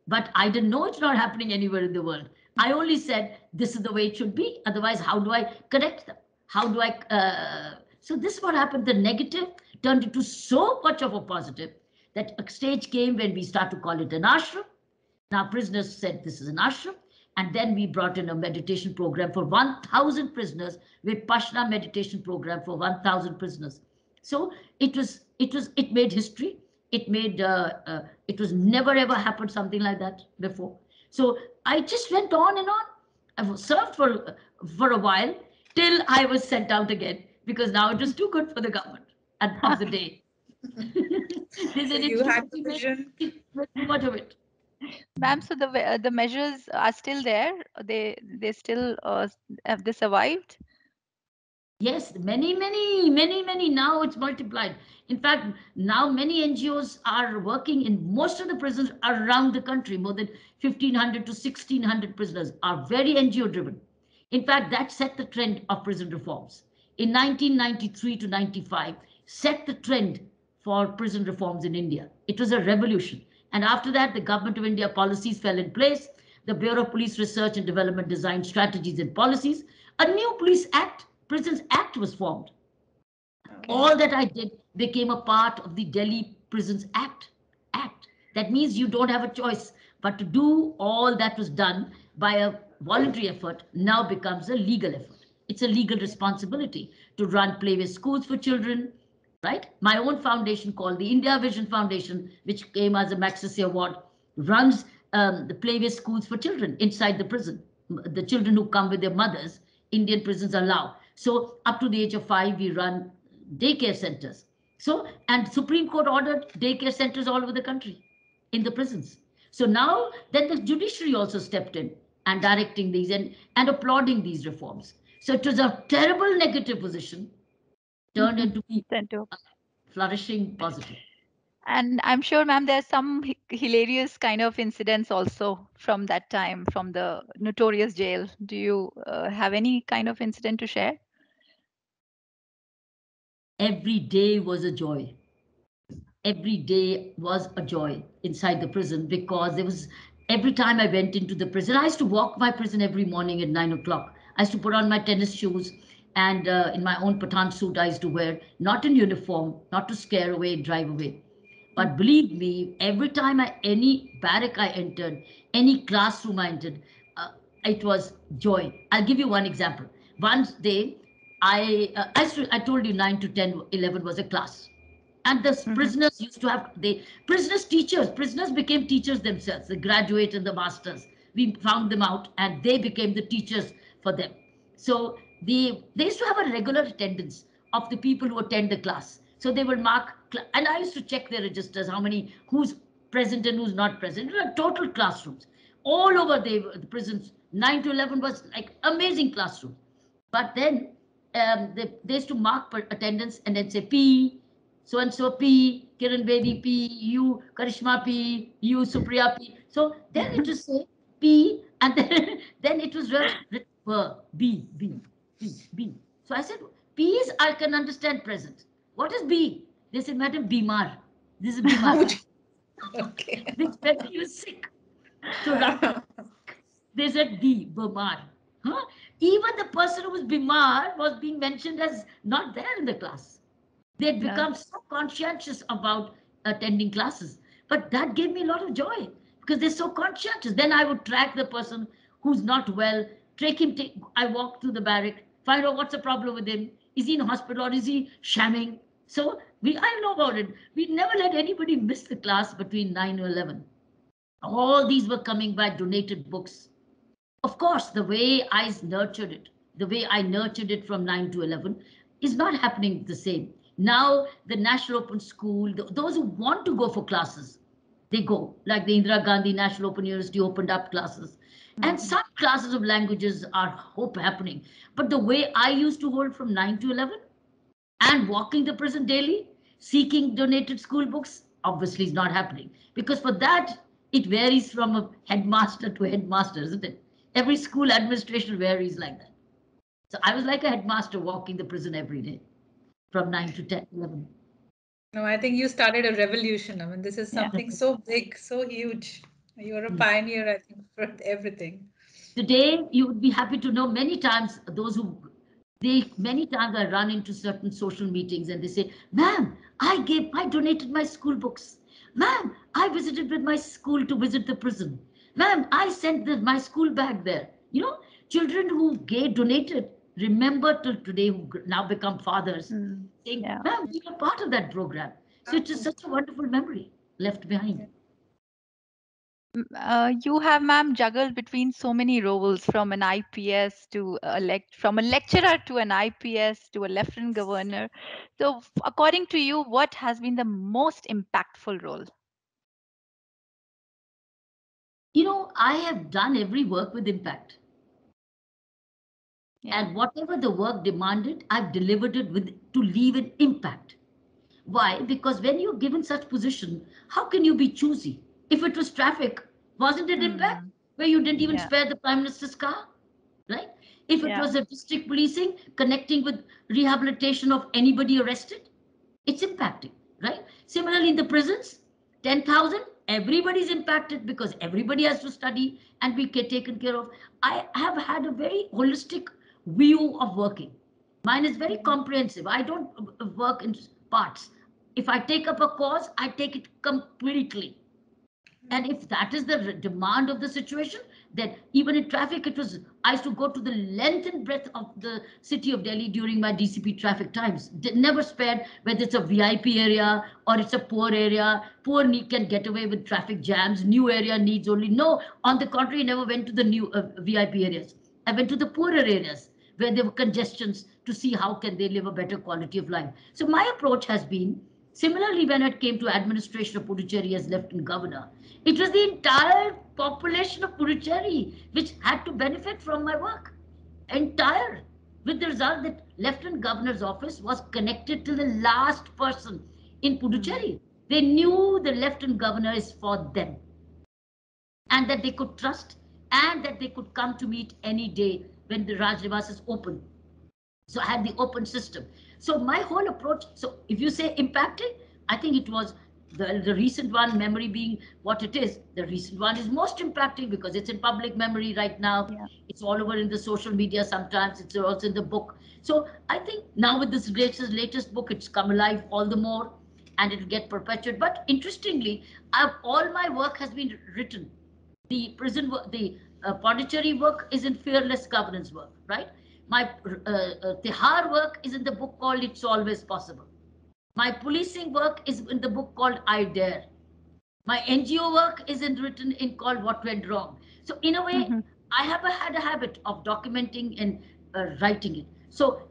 But I didn't know it's not happening anywhere in the world. I only said this is the way it should be. Otherwise, how do I correct them? How do I? So this is what happened. The negative turned into so much of a positive that a stage came when we start to call it an ashram. Now prisoners said this is an ashram. And then we brought in a meditation program for 1,000 prisoners, with Pashna meditation program for 1,000 prisoners. So it made history. It was never ever happened something like that before. So I just went on and on. I served for a while till I was sent out again because now it was too good for the government of the day. They So said you it's too had much, the vision. too much of it. Ma'am, so the measures are still there. They still have they survived? Yes, many, many, many, many. Now it's multiplied. In fact, now many NGOs are working in most of the prisons around the country. More than 1,500 to 1,600 prisoners are very NGO driven. In fact, that set the trend of prison reforms. In 1993 to 95, set the trend for prison reforms in India. It was a revolution. And after that, the Government of India policies fell in place. The Bureau of Police Research and Development designed strategies and policies. A new Police Act, Prisons Act was formed. Okay. All that I did became a part of the Delhi Prisons Act. That means you don't have a choice, but to do all that was done by a voluntary effort now becomes a legal effort. It's a legal responsibility to run playway schools for children, right? My own foundation called the India Vision Foundation, which came as a Magsaysay Award, runs the playway schools for children inside the prison. The children who come with their mothers, Indian prisons allow. So up to the age of 5, we run daycare centers. So, and Supreme Court ordered daycare centers all over the country in the prisons. So now then the judiciary also stepped in and directing these and applauding these reforms. So it was a terrible negative position turned into a Center. flourishing positive. And I'm sure, ma'am, there's some hilarious kind of incidents also from that time, from the notorious jail. Do you have any kind of incident to share? Every day was a joy. Every day was a joy inside the prison because there was every time I went into the prison, I used to walk my prison every morning at 9 o'clock. I used to put on my tennis shoes and in my own Pathan suit I used to wear, not in uniform, not to scare away, drive away. But believe me, every time any barrack I entered, any classroom I entered, it was joy. I'll give you one example. One day, I told you 9 to 10, 11 was a class. And the prisoners used to have, prisoners became teachers themselves, the graduate and the masters. We found them out and they became the teachers for them. So they used to have a regular attendance of the people who attend the class. So they would mark, and I used to check their registers, how many, who's present and who's not present. There were total classrooms all over the prisons. 9 to 11 was like amazing classroom. But then they used to mark per attendance and then say P, so and so P, Kiran Bedi P, you Karishma P, you Supriya P. So then it was say P, and then then it was written B, B, B, B. So I said, P is I can understand present. What is B? They said, Madam, Bimar. This is Bimar. Okay. Which meant he was sick. So they said B, Bimar. Huh? Even the person who was Bimar was being mentioned as not there in the class. They had No. become so conscientious about attending classes. But that gave me a lot of joy because they're so conscientious. Then I would track the person who's not well, track him. I walk through the barrack, find out what's the problem with him. Is he in hospital or is he shamming? So I know about it. We never let anybody miss the class between 9 or 11. All these were coming by donated books. Of course, the way I nurtured it, the way I nurtured it from 9 to 11 is not happening the same. Now, the National Open School, those who want to go for classes, they go. Like the Indira Gandhi National Open University opened up classes. And Mhm. some classes of languages are hope happening. But the way I used to hold from 9 to 11 and walking the prison daily, seeking donated school books, obviously is not happening. Because for that, it varies from a headmaster to headmaster, isn't it? Every school administration varies like that. So I was like a headmaster walking the prison every day from 9 to 10, 11. No, I think you started a revolution. I mean, this is Yeah. something so big, so huge. You're a pioneer, I think, for everything. Today, you would be happy to know many times many times I run into certain social meetings and they say, ma'am, I donated my school books. Ma'am, I visited with my school to visit the prison. Ma'am, I sent my school bag there. Children who gave, donated, remember till today, who now become fathers, Mm. saying, Yeah. ma'am, we were part of that program. So it is such a wonderful memory left behind. You have, ma'am, juggled between so many roles, from an IPS to from a lecturer to an IPS to a lieutenant governor. So, according to you, what has been the most impactful role? I have done every work with impact. Yeah. And whatever the work demanded, I've delivered it to leave an impact. Why? Because when you're given such position, how can you be choosy? If it was traffic, wasn't it impact? Hmm. Where you didn't even Yeah. spare the prime minister's car, right? If it Yeah. was a district policing connecting with rehabilitation of anybody arrested, it's impacting, right? Similarly, in the prisons, 10,000, everybody's impacted because everybody has to study and be taken care of. I have had a very holistic view of working. Mine is very Mhm. comprehensive. I don't work in parts. If I take up a cause, I take it completely. And if that is the demand of the situation, then even in traffic, I used to go to the length and breadth of the city of Delhi during my DCP traffic times. Never spared, whether it's a VIP area or it's a poor area. Poor can get away with traffic jams. New area needs only. No, on the contrary, never went to the new VIP areas. I went to the poorer areas where there were congestions to see how can they live a better quality of life. So my approach has been similarly when it came to administration of Puducherry as Lieutenant Governor. It was the entire population of Puducherry which had to benefit from my work. Entire. With the result that Lieutenant Governor's office was connected to the last person in Mm. Puducherry. They knew the Lieutenant Governor is for them and that they could trust and that they could come to meet any day when the Raj Nivas is open. So I had the open system. So my whole approach, so if you say impacting, I think it was the recent one, memory being what it is, the recent one is most impacting because it's in public memory right now. Yeah. It's all over in the social media sometimes, it's also in the book. So I think now with this latest book, it's come alive all the more and it'll get perpetuated. But interestingly, all my work has been written. The prison work, the Pondicherry work is in fearless governance work, right? My Tihar work is in the book called It's Always Possible. My policing work is in the book called I Dare. My NGO work is written in called What Went Wrong. So in a way, Mhm. I have had a habit of documenting and writing it. So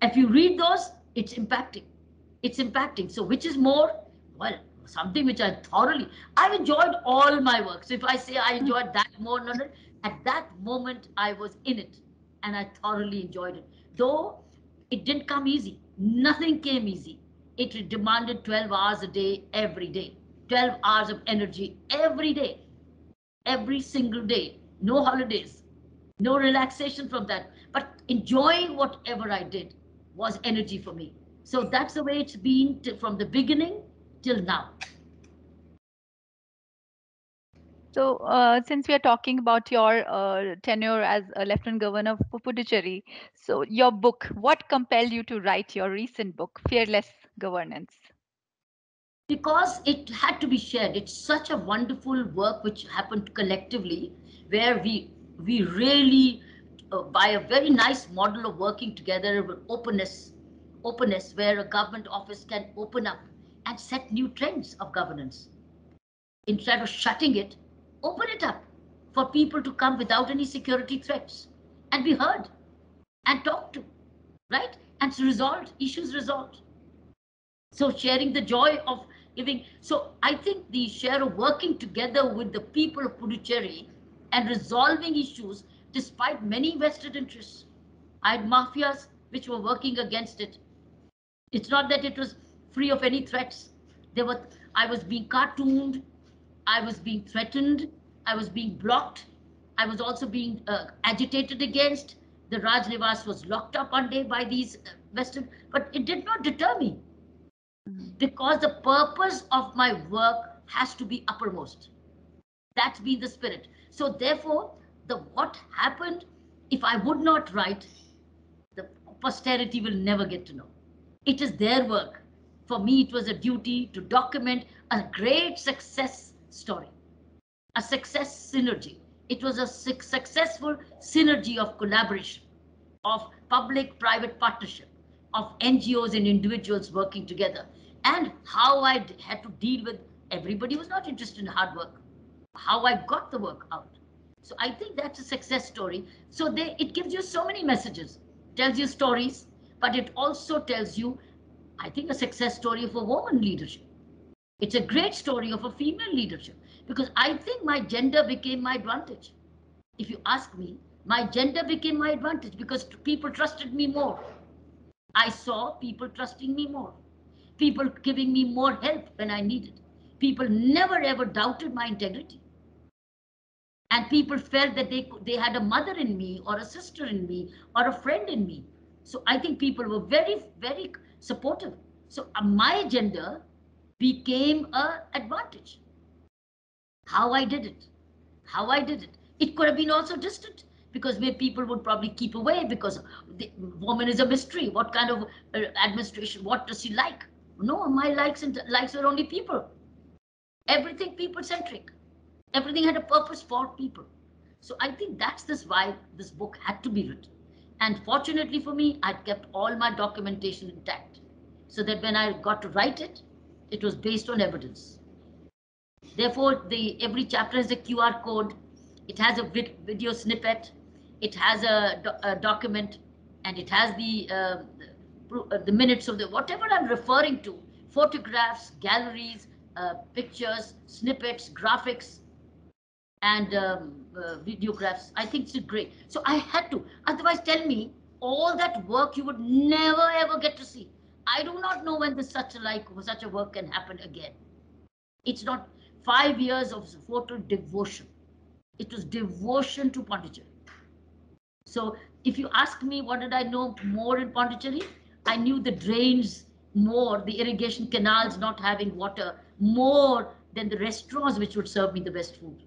if you read those, it's impacting. It's impacting. So which is more? Well, something which I've enjoyed all my work. So if I say I enjoyed that more, no, no, at that moment I was in it and I thoroughly enjoyed it. Though it didn't come easy. Nothing came easy. It demanded 12 hours a day, every day. 12 hours of energy every day, every single day. No holidays, no relaxation from that. But enjoying whatever I did was energy for me. So that's the way it's been from the beginning till now. So, since we are talking about your tenure as a Lieutenant Governor of Puducherry, so your book, what compelled you to write your recent book, Fearless Governance? because it had to be shared. It's such a wonderful work which happened collectively, where we really, by a very nice model of working together with openness, where a government office can open up and set new trends of governance. Instead of shutting it, open it up for people to come without any security threats and be heard and talked to, right? And it's resolved, issues resolved. So sharing the joy of giving. So I think the share of working together with the people of Puducherry and resolving issues despite many vested interests. I had mafias which were working against it. It's not that it was free of any threats. There were, I was being cartooned, I was being threatened, I was being blocked, I was also being agitated against. The Raj Nivas was locked up one day by these vested, but it did not deter me Mhm. because the purpose of my work has to be uppermost. That's been the spirit. So therefore, the what happened, if I would not write, the posterity will never get to know. It is their work. For me, it was a duty to document a great success story, a success synergy. It was a successful synergy of collaboration, of public private partnership, of NGOs and individuals working together, and how I had to deal with everybody was not interested in hard work, how I got the work out. So I think that's a success story. So it gives you so many messages, tells you stories, but it also tells you, I think, a success story of a woman leadership. It's a great story of a female leadership because I think my gender became my advantage. If you ask me, my gender became my advantage because people trusted me more. I saw people trusting me more, people giving me more help when I needed. People never ever doubted my integrity, and people felt that they had a mother in me or a sister in me or a friend in me. So I think people were very supportive. So my gender became a advantage. How I did it, how I did it. It could have been also distant because where people would probably keep away because the woman is a mystery. What kind of administration? What does she like? No, my likes were only people. Everything people centric. Everything had a purpose for people. So I think that's this why this book had to be written. And fortunately for me, I'd kept all my documentation intact, so that when I got to write it, it was based on evidence. Therefore, every chapter has a QR code. It has a video snippet. It has a document, and it has the minutes of the whatever I'm referring to, photographs, galleries, pictures, snippets, graphics, and videographs. I think it's great. So I had to. Otherwise, tell me all that work you would never ever get to see. I do not know when such a work can happen again. It's not 5 years of photo devotion. It was devotion to Pondicherry. So if you ask me what did I know more in Pondicherry, I knew the drains more, the irrigation canals not having water more than the restaurants which would serve me the best food.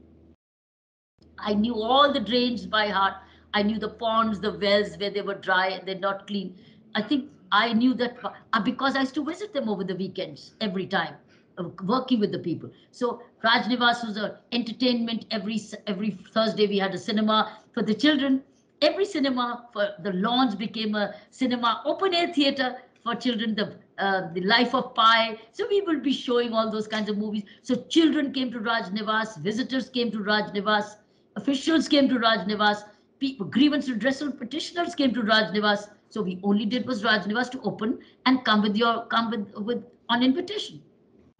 I knew all the drains by heart. I knew the ponds, the wells where they were dry and they're not clean. I think I knew that because I used to visit them over the weekends every time, working with the people. So Rajnivas was a entertainment. Every Thursday we had a cinema for the children. Every cinema for the lawns became a cinema, open air theater for children. The Life of Pi. So we will be showing all those kinds of movies. So children came to Rajnivas, visitors came to Rajnivas, officials came to Rajnivas, people, grievance redressal petitioners came to Rajnivas. So we only did was Rajnivas to open and come with on invitation,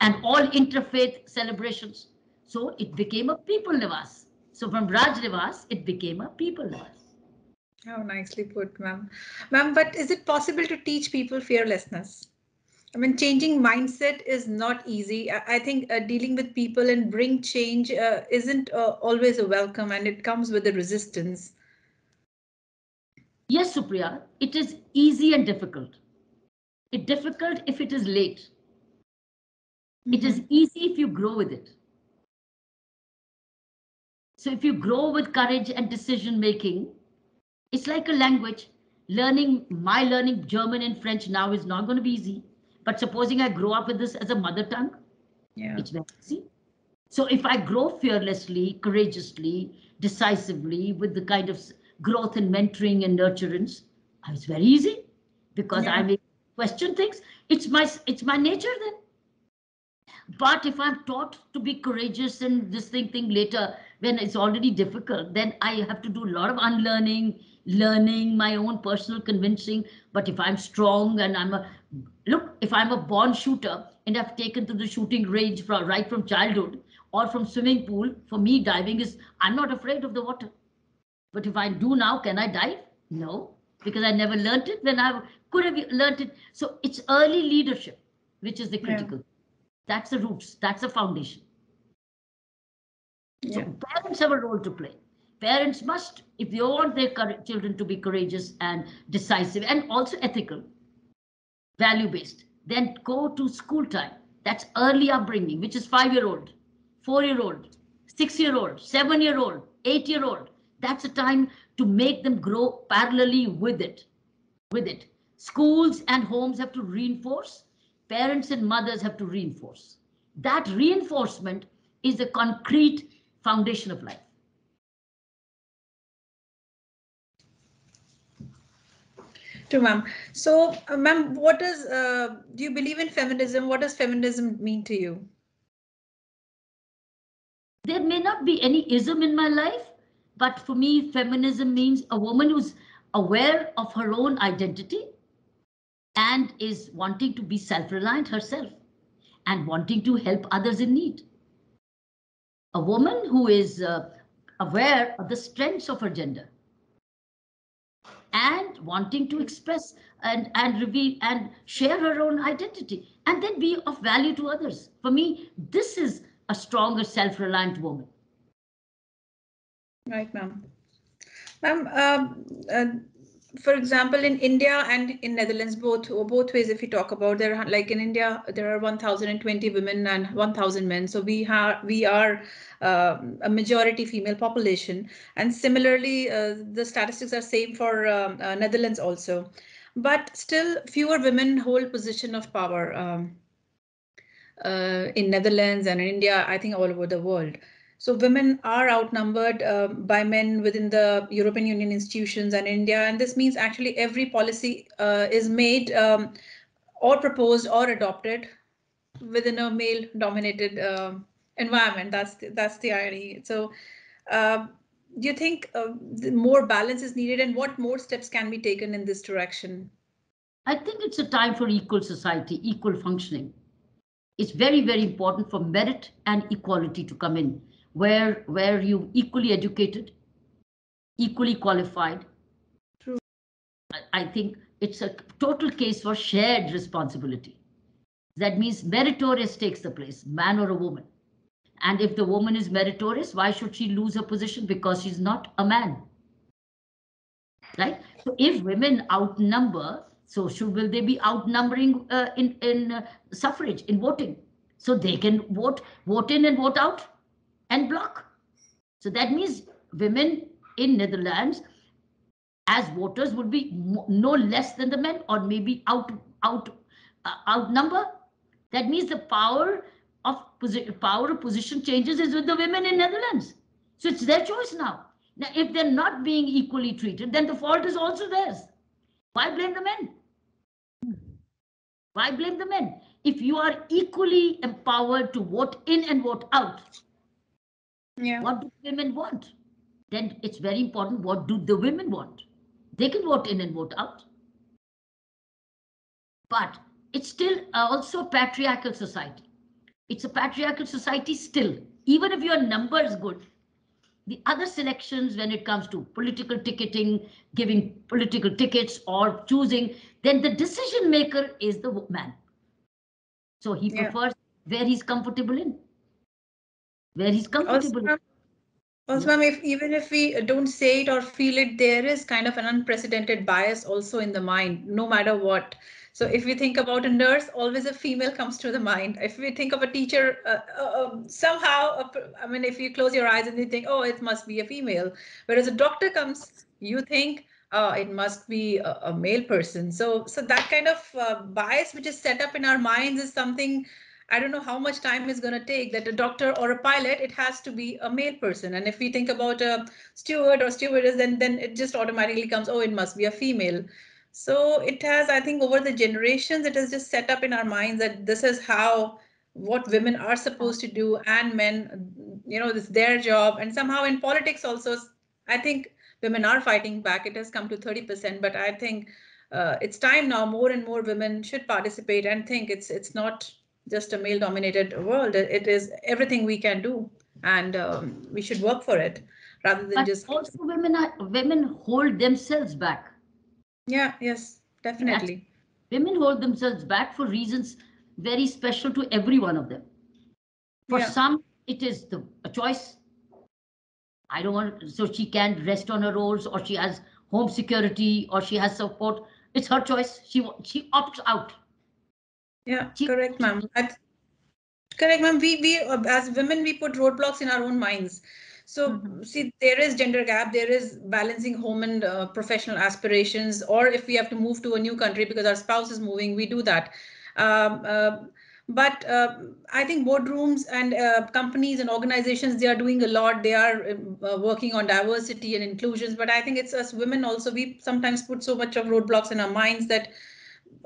and all interfaith celebrations. So it became a people nivas. So from Raj Nivas, it became a people nivas. How nicely put, ma'am. Ma'am, but is it possible to teach people fearlessness? I mean, changing mindset is not easy. I think dealing with people and bring change isn't always a welcome, and it comes with a resistance. Yes, Supriya, it is easy and difficult. It's difficult if it is late. It is Mhm. easy if you grow with it. So if you grow with courage and decision making, it's like a language. Learning German and French now is not going to be easy. But supposing I grow up with this as a mother tongue, Yeah. It's very easy. So if I grow fearlessly, courageously, decisively, with the kind of growth and mentoring and nurturance, it's very easy because I Yeah. may question things. It's my nature then. But if I'm taught to be courageous and this thing later when it's already difficult, then I have to do a lot of unlearning, learning my own personal convincing. But if I'm strong and look, if I'm a born shooter and I've taken to the shooting range right from childhood or from swimming pool, for me diving is, I'm not afraid of the water. But if I do now, can I dive? No, because I never learned it when I could have learned it. So it's early leadership, which is the Yeah. critical. That's the roots. That's the foundation. So Yeah. parents have a role to play. Parents must, if they want their children to be courageous and decisive and also ethical, value-based, then go to school time. That's early upbringing, which is 5-year-old, 4-year-old, 6-year-old, 7-year-old, 8-year-old. That's a time to make them grow parallelly with it. Schools and homes have to reinforce, parents and mothers have to reinforce. That reinforcement is the concrete foundation of life. True, ma'am. So, ma'am, what do you believe in feminism? What does feminism mean to you? There may not be any ism in my life, but for me, feminism means a woman who's aware of her own identity and is wanting to be self reliant herself and wanting to help others in need. A woman who is aware of the strengths of her gender and wanting to express and reveal and share her own identity and then be of value to others. For me, this is a stronger, self reliant woman. Right, ma'am. Ma'am, for example, in India and in Netherlands, both ways, if you talk about, there are, like in India, there are 1,020 women and 1,000 men. So we are a majority female population, and similarly, the statistics are same for Netherlands also. But still, fewer women hold position of power in Netherlands and in India, I think all over the world. So women are outnumbered by men within the European Union institutions and India, and this means actually every policy is made or proposed or adopted within a male-dominated environment. That's the irony. So, uh, do you think more balance is needed, and what more steps can be taken in this direction? I think it's a time for equal society, equal functioning. It's very, very important for merit and equality to come in, where you equally educated, equally qualified. True. I think it's a total case for shared responsibility. That means meritorious takes the place, man or a woman. And if the woman is meritorious, why should she lose her position because she's not a man? Right? So if women outnumber, so will they be outnumbering in suffrage, in voting? So they can vote in and vote out and block. So that means women in Netherlands as voters would be no less than the men or maybe outnumber. That means the power of position changes is with the women in Netherlands. So it's their choice now. Now, if they're not being equally treated, then the fault is also theirs. Why blame the men? Why blame the men? If you are equally empowered to vote in and vote out, Yeah. what do women want? Then it's very important, what do the women want? They can vote in and vote out. But it's still also a patriarchal society. It's a patriarchal society still. Even if your number is good, the other selections when it comes to political ticketing, giving political tickets or choosing, then the decision maker is the man. So he Yeah. prefers where he's comfortable in. Where he's Also, comfortable in. Also, Yeah. ma'am, even if we don't say it or feel it, there is kind of an unprecedented bias also in the mind, no matter what. So if we think about a nurse, always a female comes to the mind. If we think of a teacher, somehow, I mean, if you close your eyes and you think, oh, it must be a female. Whereas a doctor comes, you think, oh, it must be a male person. So that kind of bias which is set up in our minds is something I don't know how much time it's going to take that a doctor or a pilot, it has to be a male person. And if we think about a steward or stewardess, then it just automatically comes, oh, it must be a female. So it has, I think, over the generations, it has just set up in our minds that this is how what women are supposed to do, and men, it's their job. And somehow in politics also, I think women are fighting back. It has come to 30%, but I think it's time now more and more women should participate and think it's not just a male dominated world. It is everything we can do, and we should work for it rather than But just. also women hold themselves back. Yeah, yes, That's definitely. women hold themselves back for reasons very special to every one of them. For Yeah, some, it is a choice. I don't want, so she can rest on her roles, or she has home security, or she has support. It's her choice. She opts out. yeah, She correct, ma'am. Correct, ma'am. We as women, we put roadblocks in our own minds. So Mhm. see, there is gender gap. There is balancing home and professional aspirations. Or if we have to move to a new country because our spouse is moving, we do that. Um, uh, but I think boardrooms and companies and organizations, they are doing a lot. They are working on diversity and inclusions. But I think it's us women also. We sometimes put so much of roadblocks in our minds that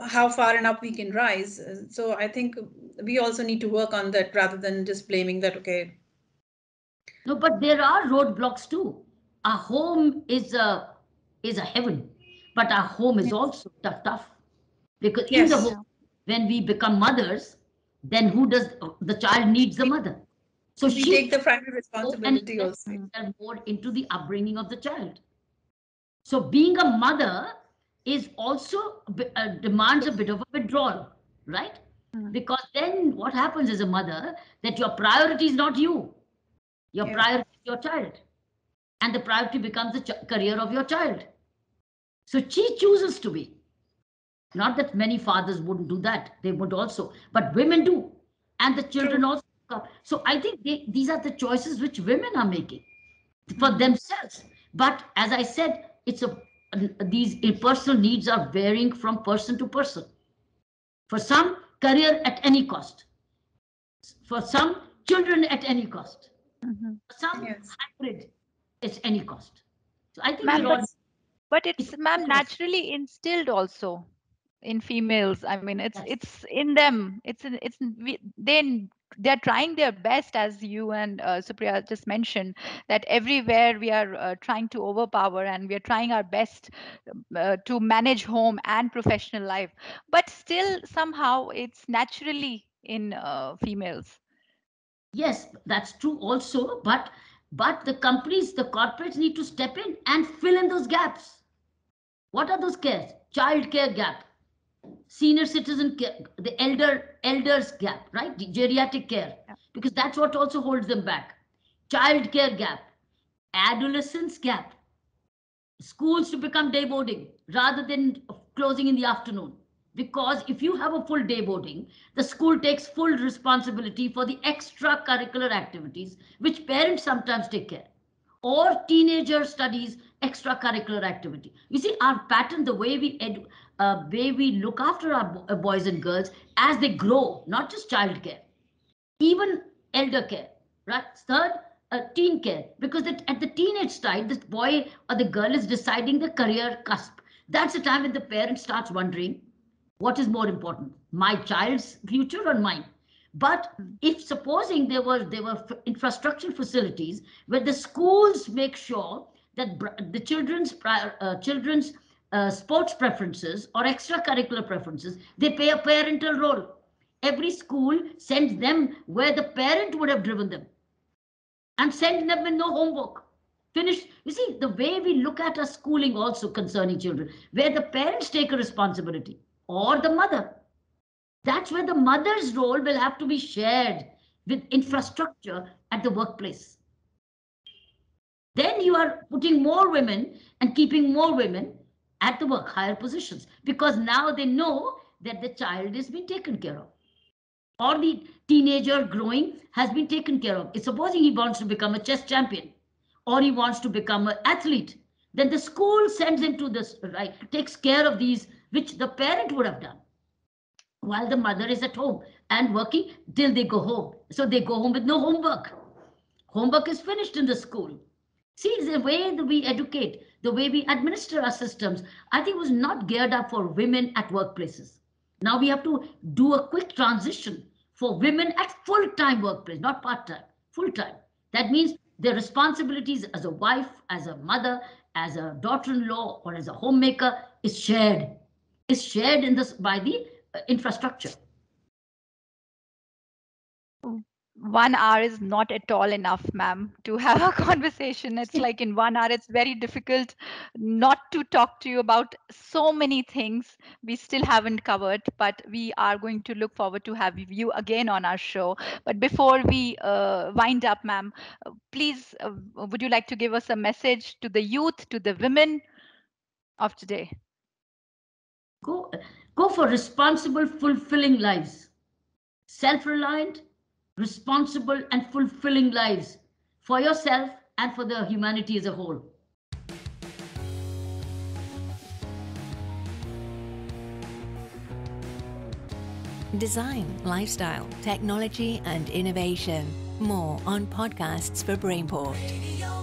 how far and up we can rise. So I think we also need to work on that rather than just blaming that, okay. No, but there are roadblocks too. Our home is a heaven, but our home is Yes. also tough. Because in the home, Yes. Yeah. when we become mothers, then who does the child needs the We, mother? So we she take the primary go and responsibility invest also. Mm. herself more into the upbringing of the child. So being a mother is also demands a bit of a withdrawal, right? Mm. Because then what happens as a mother, that your priority is not you, your Yeah. priority is your child, and the priority becomes the career of your child. So she chooses to be. Not that many fathers wouldn't do that, they would also, but women do, and the children True. also come. So I think these are the choices which women are making for Mhm. themselves. But as I said, these personal needs are varying from person to person. For some, career at any cost. For some, children at any cost. Mhm. For some, Yes. hybrid at any cost. So I think Ma'am, we're all. Yes. but It's it's, ma'am, choice. naturally instilled also in females. I mean, Yes. it's in them. They're trying their best, as you and Supriya just mentioned, that everywhere we are trying to overpower, and we are trying our best to manage home and professional life. But still, somehow, it's naturally in females. Yes, that's true also, but the companies, the corporates need to step in and fill in those gaps. What are those cares? Child care gap, senior citizen care, the elders gap, right? The geriatric care, Yeah. because that's what also holds them back. Child care gap, adolescence gap, schools to become day boarding rather than closing in the afternoon. Because if you have a full day boarding, the school takes full responsibility for the extracurricular activities, which parents sometimes take care. Or teenager studies extracurricular activity. You see, our pattern, the way we look after our boys and girls as they grow, not just childcare, even elder care, right? Third, teen care, because at the teenage side, this boy or the girl is deciding the career cusp. That's the time when the parent starts wondering, what is more important, my child's future or mine? But Mm. if supposing there were infrastructure facilities where the schools make sure that the children's sports preferences or extracurricular preferences, they play a parental role. Every school sends them where the parent would have driven them, and send them with no homework. Finish. You see, the way we look at our schooling also concerning children, where the parents take a responsibility or the mother. That's where the mother's role will have to be shared with infrastructure at the workplace. Then you are putting more women and keeping more women at the work, higher positions, because now they know that the child is being taken care of, or the teenager growing has been taken care of. Supposing he wants to become a chess champion or he wants to become an athlete, then the school sends him to this, right, takes care of these, which the parent would have done. while the mother is at home and working till they go home. So they go home with no homework. Homework is finished in the school. See, the way that we educate, the way we administer our systems, I think was not geared up for women at workplaces. Now we have to do a quick transition for women at full-time workplace, not part-time, full-time. That means their responsibilities as a wife, as a mother, as a daughter-in-law, or as a homemaker is shared in this by the infrastructure. 1 hour is not at all enough, ma'am, to have a conversation. It's like in 1 hour, it's very difficult not to talk to you about so many things we still haven't covered, but we are going to look forward to have you again on our show. But before we wind up, ma'am, please, would you like to give us a message to the youth, to the women of today? Go, go for responsible, fulfilling lives. Self-reliant, responsible, and fulfilling lives for yourself and for the humanity as a whole. Design, lifestyle, technology, and innovation. More on podcasts for Brainport. Radio